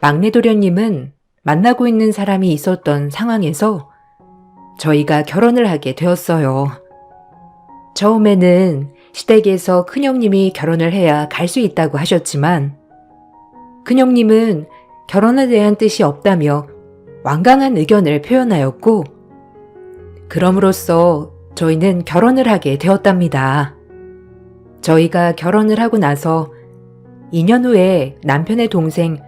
막내 도련님은 만나고 있는 사람이 있었던 상황에서 저희가 결혼을 하게 되었어요. 처음에는 시댁에서 큰형님이 결혼을 해야 갈 수 있다고 하셨지만 큰형님은 결혼에 대한 뜻이 없다며 완강한 의견을 표현하였고 그럼으로써 저희는 결혼을 하게 되었답니다. 저희가 결혼을 하고 나서 2년 후에 남편의 동생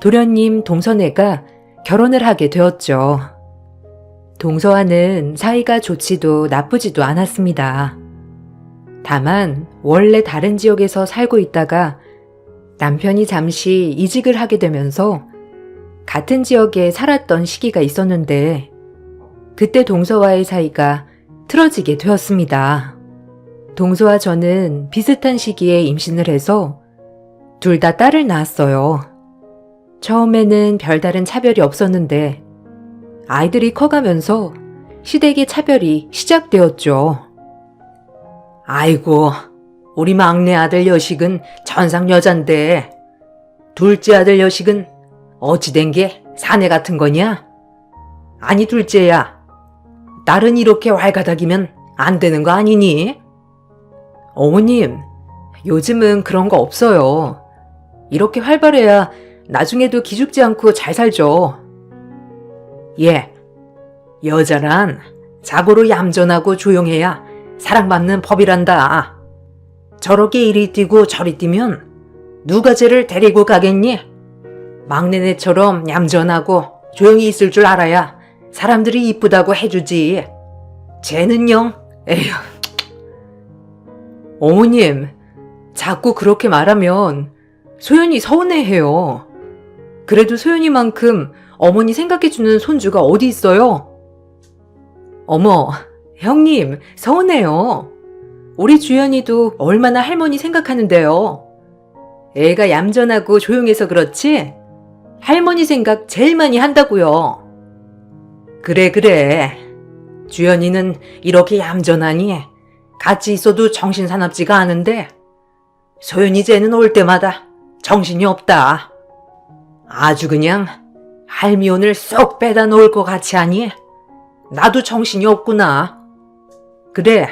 도련님 동서네가 결혼을 하게 되었죠. 동서와는 사이가 좋지도 나쁘지도 않았습니다. 다만 원래 다른 지역에서 살고 있다가 남편이 잠시 이직을 하게 되면서 같은 지역에 살았던 시기가 있었는데 그때 동서와의 사이가 틀어지게 되었습니다. 동서와 저는 비슷한 시기에 임신을 해서 둘 다 딸을 낳았어요. 처음에는 별다른 차별이 없었는데 아이들이 커가면서 시댁의 차별이 시작되었죠. 아이고, 우리 막내 아들 여식은 천상 여잔데 둘째 아들 여식은 어찌 된 게 사내 같은 거냐? 아니 둘째야, 딸은 이렇게 왈가닥이면 안 되는 거 아니니? 어머님, 요즘은 그런 거 없어요. 이렇게 활발해야 나중에도 기죽지 않고 잘 살죠. 예, 여자란 자고로 얌전하고 조용해야 사랑받는 법이란다. 저렇게 이리 뛰고 저리 뛰면 누가 쟤를 데리고 가겠니? 막내네처럼 얌전하고 조용히 있을 줄 알아야 사람들이 이쁘다고 해주지. 쟤는요, 에휴. 어머님, 자꾸 그렇게 말하면 소연이 서운해해요. 그래도 소연이만큼 어머니 생각해주는 손주가 어디 있어요? 어머, 형님, 서운해요. 우리 주연이도 얼마나 할머니 생각하는데요. 애가 얌전하고 조용해서 그렇지 할머니 생각 제일 많이 한다고요. 그래. 주연이는 이렇게 얌전하니 같이 있어도 정신사납지가 않은데 소연이 쟤는 올 때마다 정신이 없다. 아주 그냥 할미 오늘 쏙 빼다 놓을 것 같이 하니 나도 정신이 없구나. 그래,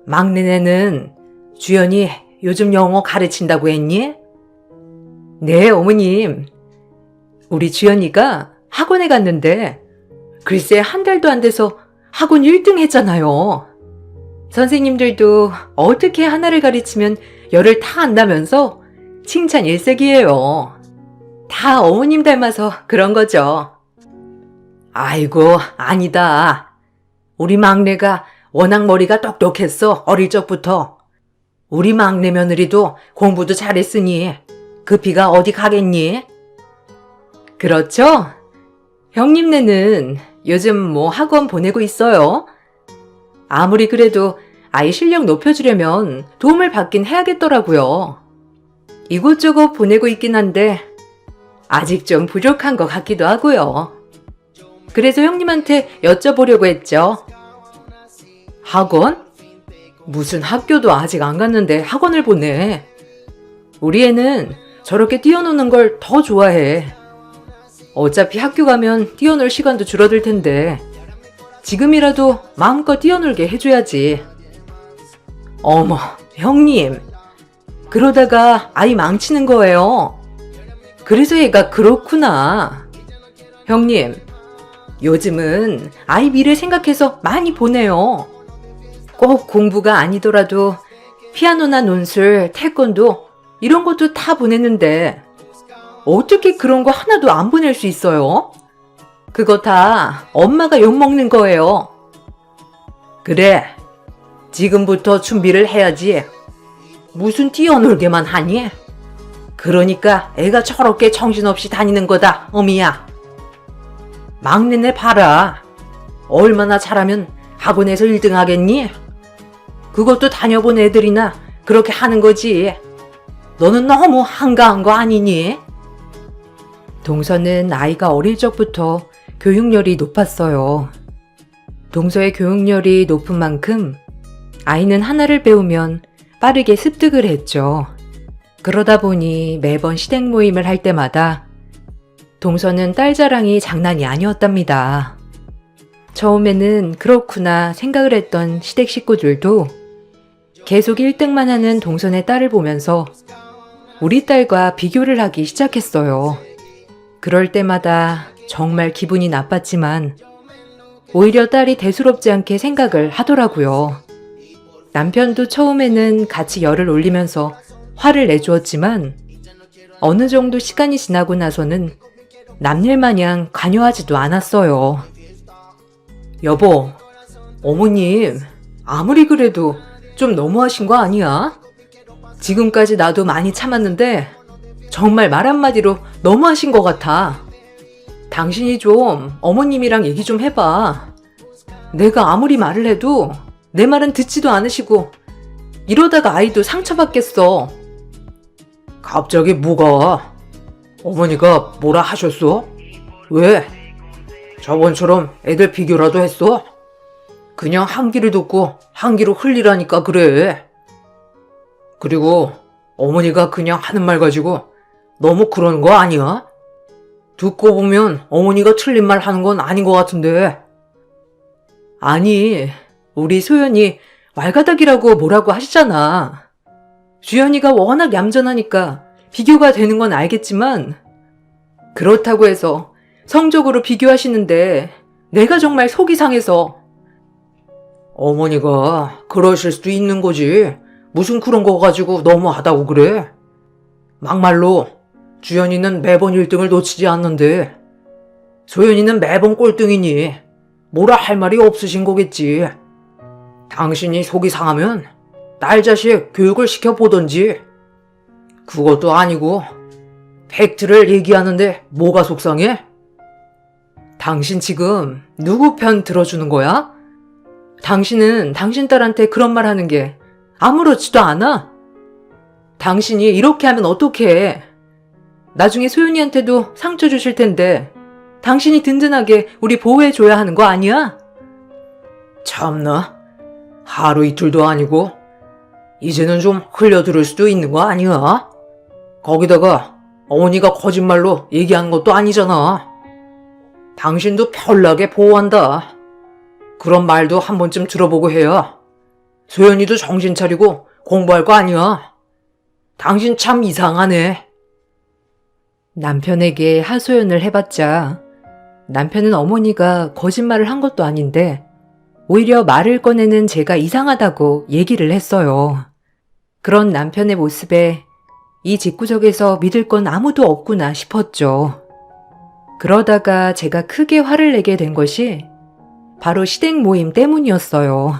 막내네는 주연이 요즘 영어 가르친다고 했니? 네, 어머님. 우리 주연이가 학원에 갔는데 글쎄 한 달도 안 돼서 학원 1등 했잖아요. 선생님들도 어떻게 하나를 가르치면 열을 다 안다면서 칭찬 일색이에요. 다 어머님 닮아서 그런 거죠. 아이고, 아니다. 우리 막내가 워낙 머리가 똑똑했어, 어릴 적부터. 우리 막내 며느리도 공부도 잘했으니 그 피가 어디 가겠니? 그렇죠? 형님네는 요즘 뭐 학원 보내고 있어요? 아무리 그래도 아이 실력 높여주려면 도움을 받긴 해야겠더라고요. 이곳저곳 보내고 있긴 한데 아직 좀 부족한 것 같기도 하고요. 그래서 형님한테 여쭤보려고 했죠. 학원? 무슨 학교도 아직 안 갔는데 학원을 보내. 우리 애는 저렇게 뛰어노는 걸 더 좋아해. 어차피 학교 가면 뛰어놀 시간도 줄어들 텐데 지금이라도 마음껏 뛰어놀게 해줘야지. 어머, 형님. 그러다가 아이 망치는 거예요. 그래서 얘가 그렇구나. 형님, 요즘은 아이 미래 생각해서 많이 보내요. 꼭 공부가 아니더라도 피아노나 논술, 태권도 이런 것도 다 보내는데 어떻게 그런 거 하나도 안 보낼 수 있어요? 그거 다 엄마가 욕먹는 거예요. 그래, 지금부터 준비를 해야지. 무슨 뛰어놀게만 하니? 그러니까 애가 저렇게 정신없이 다니는 거다, 어미야. 막내네 봐라. 얼마나 잘하면 학원에서 1등 하겠니? 그것도 다녀본 애들이나 그렇게 하는 거지. 너는 너무 한가한 거 아니니? 동서는 아이가 어릴 적부터 교육열이 높았어요. 동서의 교육열이 높은 만큼 아이는 하나를 배우면 빠르게 습득을 했죠. 그러다 보니 매번 시댁 모임을 할 때마다 동서는 딸 자랑이 장난이 아니었답니다. 처음에는 그렇구나 생각을 했던 시댁 식구들도 계속 1등만 하는 동선의 딸을 보면서 우리 딸과 비교를 하기 시작했어요. 그럴 때마다 정말 기분이 나빴지만 오히려 딸이 대수롭지 않게 생각을 하더라고요. 남편도 처음에는 같이 열을 올리면서 화를 내주었지만 어느 정도 시간이 지나고 나서는 남일 마냥 관여하지도 않았어요. 여보, 어머님, 아무리 그래도 좀 너무하신 거 아니야? 지금까지 나도 많이 참았는데 정말 말 한마디로 너무하신 것 같아. 당신이 좀 어머님이랑 얘기 좀 해봐. 내가 아무리 말을 해도 내 말은 듣지도 않으시고 이러다가 아이도 상처받겠어. 갑자기 뭐가? 어머니가 뭐라 하셨어? 왜? 저번처럼 애들 비교라도 했어? 그냥 한 귀를 듣고 한 귀로 흘리라니까 그래. 그리고 어머니가 그냥 하는 말 가지고 너무 그러는 거 아니야? 듣고 보면 어머니가 틀린 말 하는 건 아닌 것 같은데. 아니, 우리 소연이 왈가닥이라고 뭐라고 하시잖아. 주연이가 워낙 얌전하니까 비교가 되는 건 알겠지만 그렇다고 해서 성적으로 비교하시는데 내가 정말 속이 상해서. 어머니가 그러실 수도 있는 거지. 무슨 그런 거 가지고 너무하다고 그래. 막말로 주연이는 매번 1등을 놓치지 않는데 소연이는 매번 꼴등이니 뭐라 할 말이 없으신 거겠지. 당신이 속이 상하면 딸 자식 교육을 시켜보던지. 그것도 아니고 팩트를 얘기하는데 뭐가 속상해? 당신 지금 누구 편 들어주는 거야? 당신은 당신 딸한테 그런 말 하는 게 아무렇지도 않아? 당신이 이렇게 하면 어떡해? 나중에 소윤이한테도 상처 주실 텐데 당신이 든든하게 우리 보호해줘야 하는 거 아니야? 참나, 하루 이틀도 아니고 이제는 좀 흘려들을 수도 있는 거 아니야? 거기다가 어머니가 거짓말로 얘기하는 것도 아니잖아. 당신도 편하게 보호한다. 그런 말도 한 번쯤 들어보고 해야 소연이도 정신 차리고 공부할 거 아니야. 당신 참 이상하네. 남편에게 하소연을 해봤자 남편은 어머니가 거짓말을 한 것도 아닌데 오히려 말을 꺼내는 제가 이상하다고 얘기를 했어요. 그런 남편의 모습에 이 집구석에서 믿을 건 아무도 없구나 싶었죠. 그러다가 제가 크게 화를 내게 된 것이 바로 시댁 모임 때문이었어요.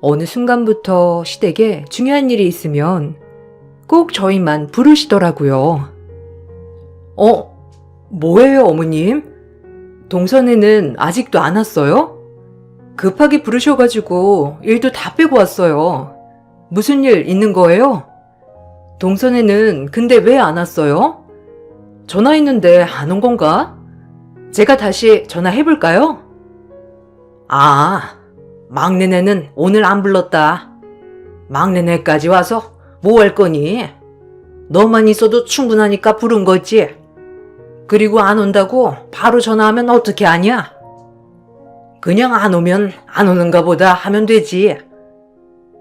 어느 순간부터 시댁에 중요한 일이 있으면 꼭 저희만 부르시더라고요. 뭐예요, 어머님? 동선에는 아직도 안 왔어요? 급하게 부르셔가지고 일도 다 빼고 왔어요. 무슨 일 있는 거예요? 동선에는 근데 왜 안 왔어요? 전화했는데 안 온 건가? 제가 다시 전화해볼까요? 아, 막내네는 오늘 안 불렀다. 막내네까지 와서 뭐 할 거니? 너만 있어도 충분하니까 부른 거지. 그리고 안 온다고 바로 전화하면 어떻게 하냐? 그냥 안 오면 안 오는가 보다 하면 되지.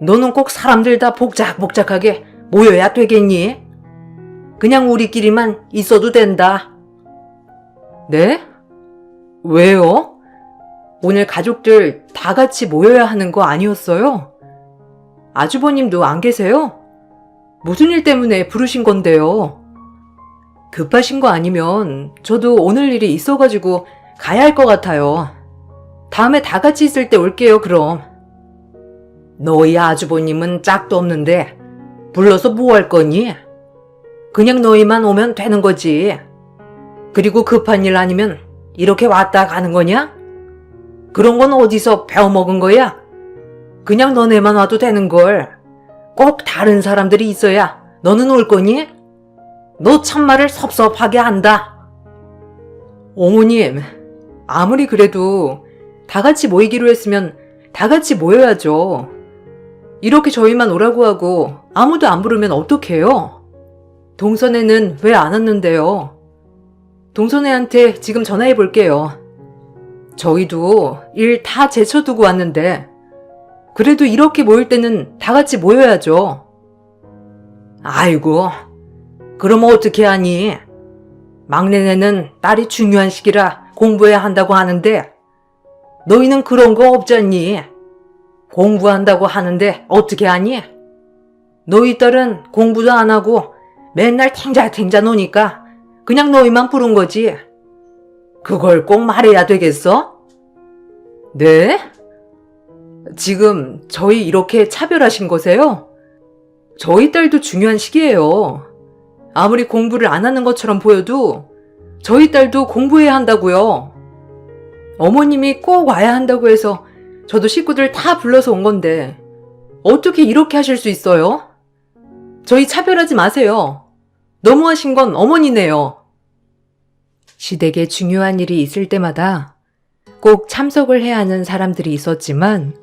너는 꼭 사람들 다 복작복작하게 모여야 되겠니? 그냥 우리끼리만 있어도 된다. 네? 왜요? 오늘 가족들 다 같이 모여야 하는 거 아니었어요? 아주버님도 안 계세요? 무슨 일 때문에 부르신 건데요? 급하신 거 아니면 저도 오늘 일이 있어가지고 가야 할 것 같아요. 다음에 다 같이 있을 때 올게요, 그럼. 너희 아주버님은 짝도 없는데 불러서 뭐 할 거니? 그냥 너희만 오면 되는 거지. 그리고 급한 일 아니면 이렇게 왔다 가는 거냐? 그런 건 어디서 배워먹은 거야? 그냥 너네만 와도 되는 걸. 꼭 다른 사람들이 있어야 너는 올 거니? 너 참말을 섭섭하게 한다. 어머님, 아무리 그래도 다 같이 모이기로 했으면 다 같이 모여야죠. 이렇게 저희만 오라고 하고 아무도 안 부르면 어떡해요? 동선에는 왜 안 왔는데요? 동선애한테 지금 전화해 볼게요. 저희도 일 다 제쳐두고 왔는데 그래도 이렇게 모일 때는 다 같이 모여야죠. 아이고, 그럼 어떻게 하니? 막내네는 딸이 중요한 시기라 공부해야 한다고 하는데 너희는 그런 거 없잖니? 공부한다고 하는데 어떻게 하니? 너희 딸은 공부도 안 하고 맨날 탱자탱자 노니까 그냥 너희만 부른 거지. 그걸 꼭 말해야 되겠어? 네? 지금 저희 이렇게 차별하신 거세요? 저희 딸도 중요한 시기예요. 아무리 공부를 안 하는 것처럼 보여도 저희 딸도 공부해야 한다고요. 어머님이 꼭 와야 한다고 해서 저도 식구들 다 불러서 온 건데 어떻게 이렇게 하실 수 있어요? 저희 차별하지 마세요. 너무하신 건 어머니네요. 시댁에 중요한 일이 있을 때마다 꼭 참석을 해야 하는 사람들이 있었지만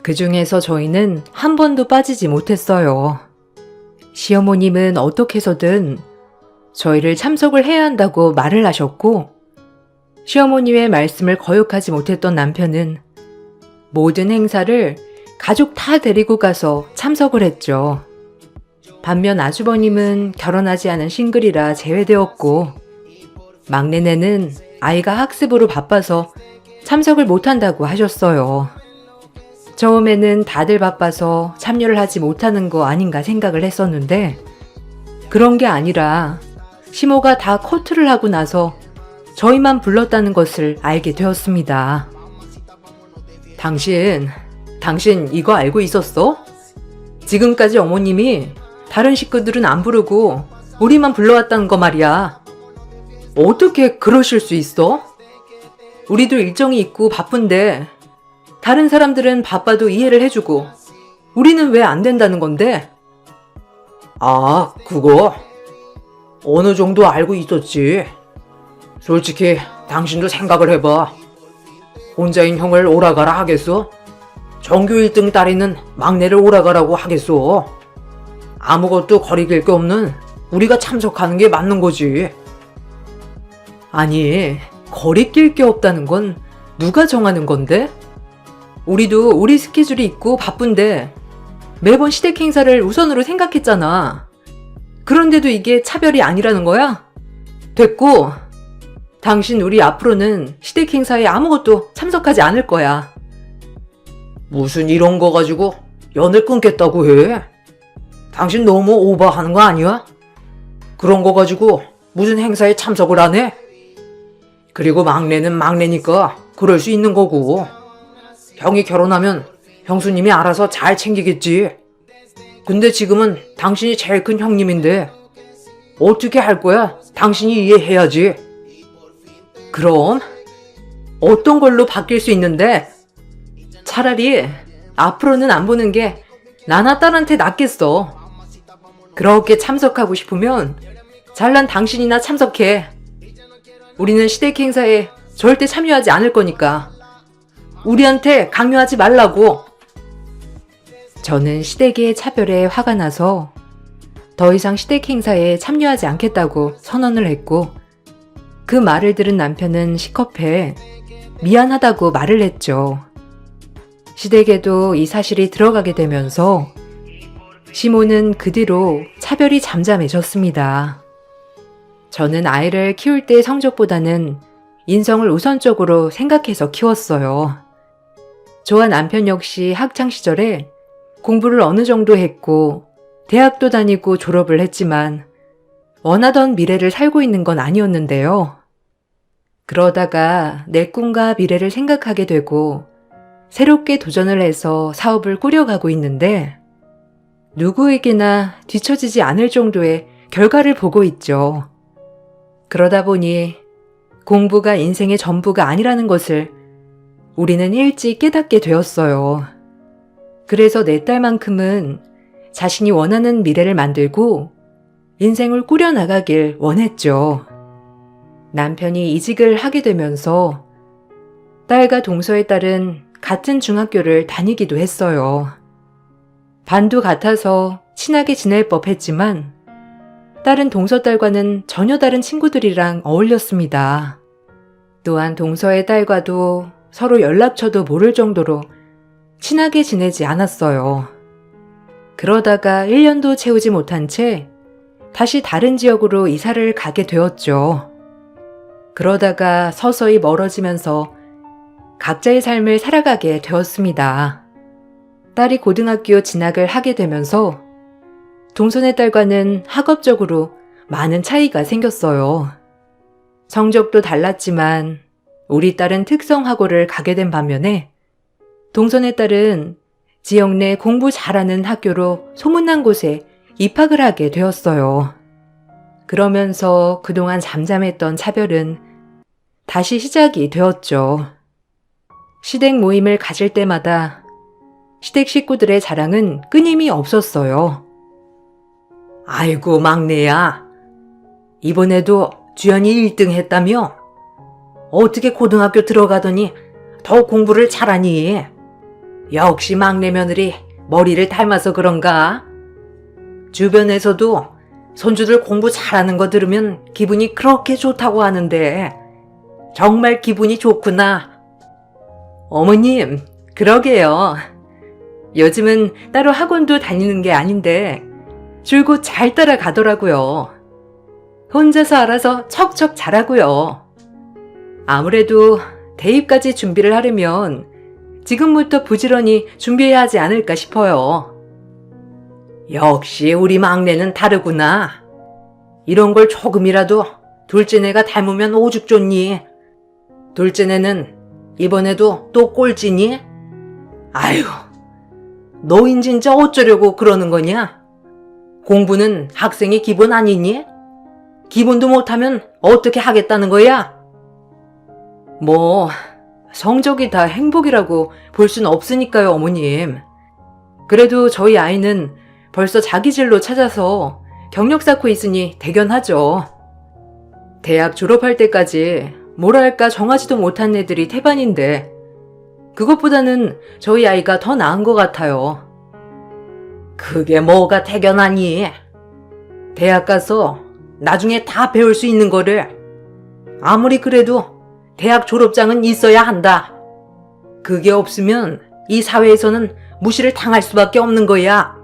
그 중에서 저희는 한 번도 빠지지 못했어요. 시어머님은 어떻게 해서든 저희를 참석을 해야 한다고 말을 하셨고 시어머님의 말씀을 거역하지 못했던 남편은 모든 행사를 가족 다 데리고 가서 참석을 했죠. 반면 아주버님은 결혼하지 않은 싱글이라 제외되었고 막내네는 아이가 학습으로 바빠서 참석을 못한다고 하셨어요. 처음에는 다들 바빠서 참여를 하지 못하는 거 아닌가 생각을 했었는데 그런 게 아니라 시모가 다 커트를 하고 나서 저희만 불렀다는 것을 알게 되었습니다. 당신 이거 알고 있었어? 지금까지 어머님이 다른 식구들은 안 부르고 우리만 불러왔다는 거 말이야. 어떻게 그러실 수 있어? 우리도 일정이 있고 바쁜데 다른 사람들은 바빠도 이해를 해주고 우리는 왜 안 된다는 건데? 아, 그거 어느 정도 알고 있었지. 솔직히 당신도 생각을 해봐. 혼자인 형을 오라가라 하겠어? 전교 1등 딸이는 막내를 오라가라고 하겠어? 아무것도 거리낄 게 없는 우리가 참석하는 게 맞는 거지. 아니, 거리낄 게 없다는 건 누가 정하는 건데? 우리도 우리 스케줄이 있고 바쁜데 매번 시댁 행사를 우선으로 생각했잖아. 그런데도 이게 차별이 아니라는 거야? 됐고, 당신 우리 앞으로는 시댁 행사에 아무것도 참석하지 않을 거야. 무슨 이런 거 가지고 연을 끊겠다고 해? 당신 너무 오버하는 거 아니야? 그런 거 가지고 무슨 행사에 참석을 안 해? 그리고 막내는 막내니까 그럴 수 있는 거고 형이 결혼하면 형수님이 알아서 잘 챙기겠지. 근데 지금은 당신이 제일 큰 형님인데 어떻게 할 거야? 당신이 이해해야지. 그럼 어떤 걸로 바뀔 수 있는데? 차라리 앞으로는 안 보는 게 나나 딸한테 낫겠어. 그렇게 참석하고 싶으면 잘난 당신이나 참석해. 우리는 시댁 행사에 절대 참여하지 않을 거니까 우리한테 강요하지 말라고. 저는 시댁의 차별에 화가 나서 더 이상 시댁 행사에 참여하지 않겠다고 선언을 했고 그 말을 들은 남편은 시컵에 미안하다고 말을 했죠. 시댁에도 이 사실이 들어가게 되면서 시모는 그 뒤로 차별이 잠잠해졌습니다. 저는 아이를 키울 때의 성적보다는 인성을 우선적으로 생각해서 키웠어요. 저와 남편 역시 학창시절에 공부를 어느 정도 했고 대학도 다니고 졸업을 했지만 원하던 미래를 살고 있는 건 아니었는데요. 그러다가 내 꿈과 미래를 생각하게 되고 새롭게 도전을 해서 사업을 꾸려가고 있는데 누구에게나 뒤처지지 않을 정도의 결과를 보고 있죠. 그러다 보니 공부가 인생의 전부가 아니라는 것을 우리는 일찍 깨닫게 되었어요. 그래서 내 딸만큼은 자신이 원하는 미래를 만들고 인생을 꾸려나가길 원했죠. 남편이 이직을 하게 되면서 딸과 동서의 딸은 같은 중학교를 다니기도 했어요. 반도 같아서 친하게 지낼 법했지만 딸은 동서딸과는 전혀 다른 친구들이랑 어울렸습니다. 또한 동서의 딸과도 서로 연락처도 모를 정도로 친하게 지내지 않았어요. 그러다가 1년도 채우지 못한 채 다시 다른 지역으로 이사를 가게 되었죠. 그러다가 서서히 멀어지면서 각자의 삶을 살아가게 되었습니다. 딸이 고등학교 진학을 하게 되면서 동선의 딸과는 학업적으로 많은 차이가 생겼어요. 성적도 달랐지만 우리 딸은 특성학고를 가게 된 반면에 동선의 딸은 지역 내 공부 잘하는 학교로 소문난 곳에 입학을 하게 되었어요. 그러면서 그동안 잠잠했던 차별은 다시 시작이 되었죠. 시댁 모임을 가질 때마다 시댁 식구들의 자랑은 끊임이 없었어요. 아이고 막내야, 이번에도 주연이 1등 했다며? 어떻게 고등학교 들어가더니 더 공부를 잘하니? 역시 막내 며느리 머리를 닮아서 그런가? 주변에서도 손주들 공부 잘하는 거 들으면 기분이 그렇게 좋다고 하는데 정말 기분이 좋구나. 어머님, 그러게요. 요즘은 따로 학원도 다니는 게 아닌데 줄곧 잘 따라가더라고요. 혼자서 알아서 척척 잘하고요. 아무래도 대입까지 준비를 하려면 지금부터 부지런히 준비해야 하지 않을까 싶어요. 역시 우리 막내는 다르구나. 이런 걸 조금이라도 둘째네가 닮으면 오죽 좋니? 둘째네는 이번에도 또 꼴찌니? 아유, 너인 진짜 어쩌려고 그러는 거냐? 공부는 학생의 기본 아니니? 기본도 못하면 어떻게 하겠다는 거야? 뭐 성적이 다 행복이라고 볼 수는 없으니까요, 어머님. 그래도 저희 아이는 벌써 자기 진로 찾아서 경력 쌓고 있으니 대견하죠. 대학 졸업할 때까지 뭐랄까 정하지도 못한 애들이 태반인데 그것보다는 저희 아이가 더 나은 것 같아요. 그게 뭐가 대견하니? 대학 가서 나중에 다 배울 수 있는 거를 아무리 그래도 대학 졸업장은 있어야 한다. 그게 없으면 이 사회에서는 무시를 당할 수밖에 없는 거야.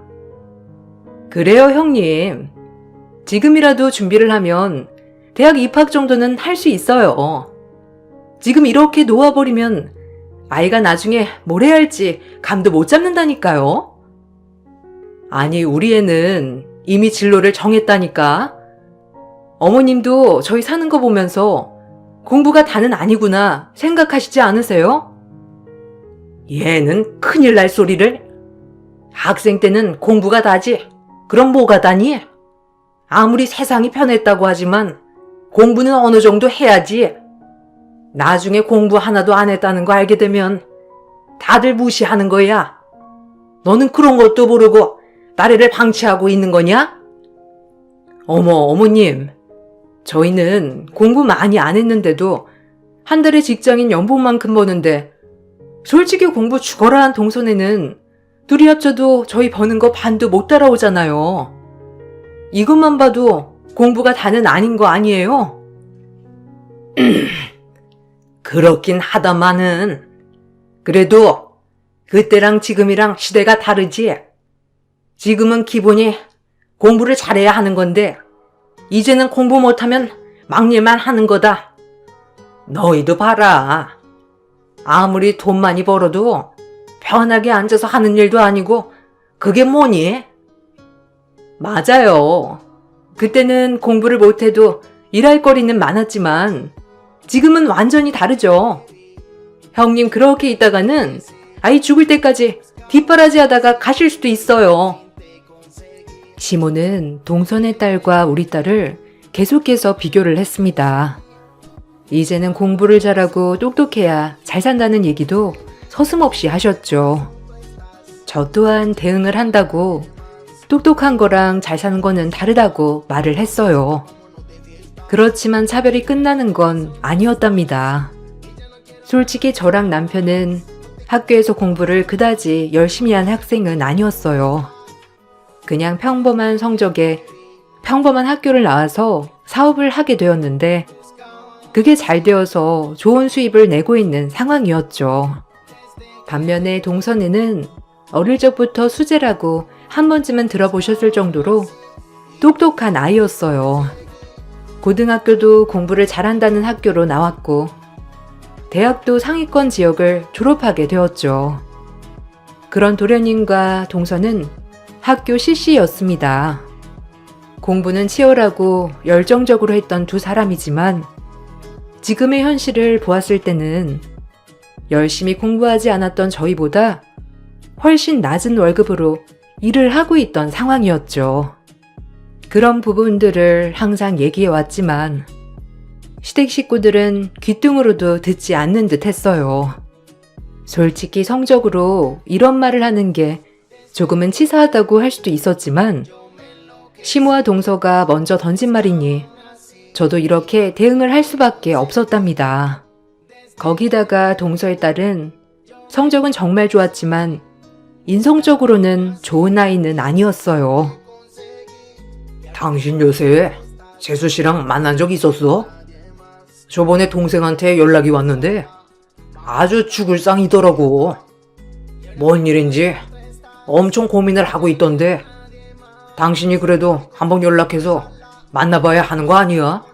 그래요, 형님. 지금이라도 준비를 하면 대학 입학 정도는 할 수 있어요. 지금 이렇게 놓아버리면 아이가 나중에 뭘 해야 할지 감도 못 잡는다니까요. 아니, 우리 애는 이미 진로를 정했다니까. 어머님도 저희 사는 거 보면서 공부가 다는 아니구나 생각하시지 않으세요? 얘는 큰일 날 소리를. 학생 때는 공부가 다지. 그럼 뭐가 다니? 아무리 세상이 편했다고 하지만 공부는 어느 정도 해야지. 나중에 공부 하나도 안 했다는 거 알게 되면 다들 무시하는 거야. 너는 그런 것도 모르고 나래를 방치하고 있는 거냐? 어머, 어머님. 저희는 공부 많이 안 했는데도 한 달에 직장인 연봉만큼 버는데 솔직히 공부 죽어라 한 동선에는 둘이 합쳐도 저희 버는 거 반도 못 따라오잖아요. 이것만 봐도 공부가 다는 아닌 거 아니에요? 그렇긴 하다마는 그래도 그때랑 지금이랑 시대가 다르지. 지금은 기본이 공부를 잘해야 하는 건데 이제는 공부 못하면 막일만 하는 거다. 너희도 봐라. 아무리 돈 많이 벌어도 편하게 앉아서 하는 일도 아니고 그게 뭐니? 맞아요. 그때는 공부를 못해도 일할 거리는 많았지만 지금은 완전히 다르죠. 형님 그렇게 있다가는 아이 죽을 때까지 뒷바라지 하다가 가실 수도 있어요. 시모는 동선의 딸과 우리 딸을 계속해서 비교를 했습니다. 이제는 공부를 잘하고 똑똑해야 잘 산다는 얘기도 서슴없이 하셨죠. 저 또한 대응을 한다고 똑똑한 거랑 잘 사는 거는 다르다고 말을 했어요. 그렇지만 차별이 끝나는 건 아니었답니다. 솔직히 저랑 남편은 학교에서 공부를 그다지 열심히 한 학생은 아니었어요. 그냥 평범한 성적에 평범한 학교를 나와서 사업을 하게 되었는데 그게 잘 되어서 좋은 수입을 내고 있는 상황이었죠. 반면에 동선이는 어릴 적부터 수재라고 한 번쯤은 들어보셨을 정도로 똑똑한 아이였어요. 고등학교도 공부를 잘한다는 학교로 나왔고 대학도 상위권 지역을 졸업하게 되었죠. 그런 도련님과 동선은 학교 CC였습니다. 공부는 치열하고 열정적으로 했던 두 사람이지만 지금의 현실을 보았을 때는 열심히 공부하지 않았던 저희보다 훨씬 낮은 월급으로 일을 하고 있던 상황이었죠. 그런 부분들을 항상 얘기해왔지만 시댁 식구들은 귀뚱으로도 듣지 않는 듯 했어요. 솔직히 성적으로 이런 말을 하는 게 조금은 치사하다고 할 수도 있었지만 시모와 동서가 먼저 던진 말이니 저도 이렇게 대응을 할 수밖에 없었답니다. 거기다가 동서의 딸은 성적은 정말 좋았지만 인성적으로는 좋은 아이는 아니었어요. 당신 요새 재수 씨랑 만난 적 있었어? 저번에 동생한테 연락이 왔는데 아주 죽을 쌍이더라고. 뭔 일인지 엄청 고민을 하고 있던데 당신이 그래도 한번 연락해서 만나봐야 하는 거 아니야?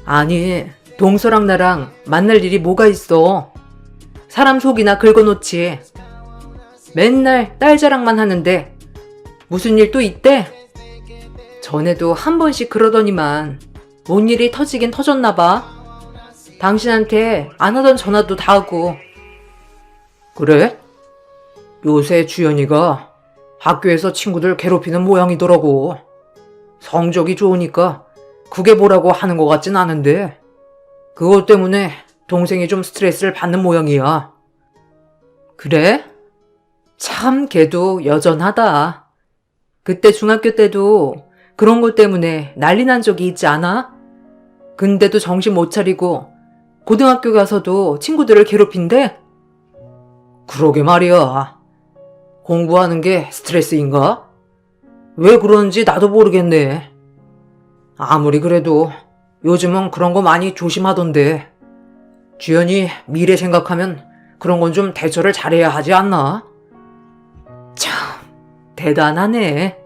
아니, 동서랑 나랑 만날 일이 뭐가 있어. 사람 속이나 긁어놓지. 맨날 딸 자랑만 하는데 무슨 일 또 있대? 전에도 한 번씩 그러더니만 뭔 일이 터지긴 터졌나 봐. 당신한테 안 하던 전화도 다 하고. 그래? 요새 주연이가 학교에서 친구들 괴롭히는 모양이더라고. 성적이 좋으니까 그게 뭐라고 하는 것 같진 않은데 그것 때문에 동생이 좀 스트레스를 받는 모양이야. 그래? 참 걔도 여전하다. 그때 중학교 때도 그런 것 때문에 난리 난 적이 있지 않아? 근데도 정신 못 차리고 고등학교 가서도 친구들을 괴롭힌대? 그러게 말이야. 공부하는 게 스트레스인가? 왜 그러는지 나도 모르겠네. 아무리 그래도 요즘은 그런 거 많이 조심하던데. 주연이 미래 생각하면 그런 건 좀 대처를 잘해야 하지 않나? 참, 대단하네.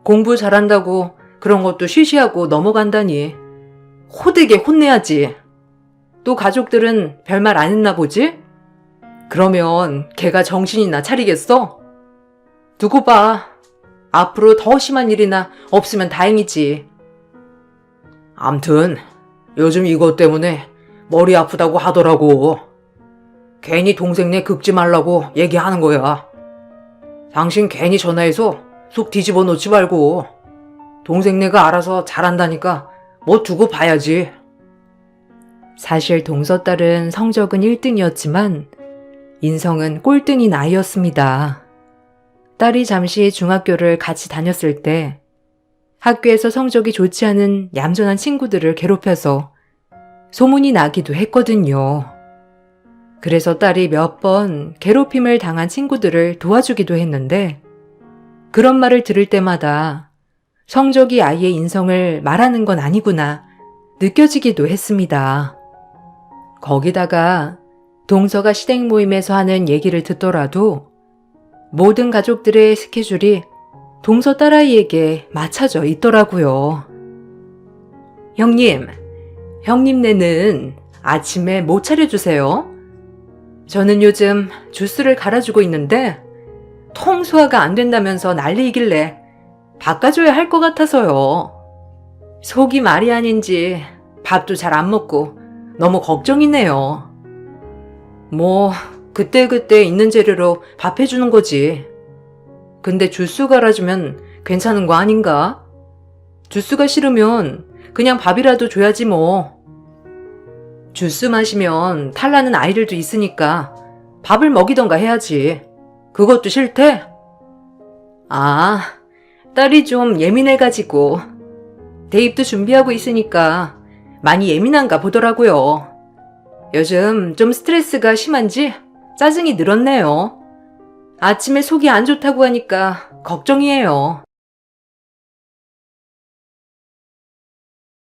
공부 잘한다고 그런 것도 쉬쉬하고 넘어간다니. 호되게 혼내야지. 또 가족들은 별말 안 했나 보지? 그러면 걔가 정신이나 차리겠어? 두고 봐. 앞으로 더 심한 일이나 없으면 다행이지. 암튼 요즘 이것 때문에 머리 아프다고 하더라고. 괜히 동생네 긁지 말라고 얘기하는 거야. 당신 괜히 전화해서 속 뒤집어 놓지 말고 동생네가 알아서 잘한다니까 뭐 두고 봐야지. 사실 동서 딸은 성적은 1등이었지만 인성은 꼴등인 아이였습니다. 딸이 잠시 중학교를 같이 다녔을 때 학교에서 성적이 좋지 않은 얌전한 친구들을 괴롭혀서 소문이 나기도 했거든요. 그래서 딸이 몇 번 괴롭힘을 당한 친구들을 도와주기도 했는데 그런 말을 들을 때마다 성적이 아이의 인성을 말하는 건 아니구나 느껴지기도 했습니다. 거기다가 동서가 시댁 모임에서 하는 얘기를 듣더라도 모든 가족들의 스케줄이 동서 딸아이에게 맞춰져 있더라고요. 형님네는 아침에 뭐 차려주세요? 저는 요즘 주스를 갈아주고 있는데 통 소화가 안 된다면서 난리이길래 바꿔줘야 할 것 같아서요. 속이 말이 아닌지 밥도 잘 안 먹고 너무 걱정이네요. 뭐 그때그때 있는 재료로 밥 해주는 거지. 근데 주스 갈아주면 괜찮은 거 아닌가? 주스가 싫으면 그냥 밥이라도 줘야지 뭐. 주스 마시면 탈나는 아이들도 있으니까 밥을 먹이던가 해야지. 그것도 싫대? 아, 딸이 좀 예민해가지고 대입도 준비하고 있으니까 많이 예민한가 보더라고요. 요즘 좀 스트레스가 심한지 짜증이 늘었네요. 아침에 속이 안 좋다고 하니까 걱정이에요.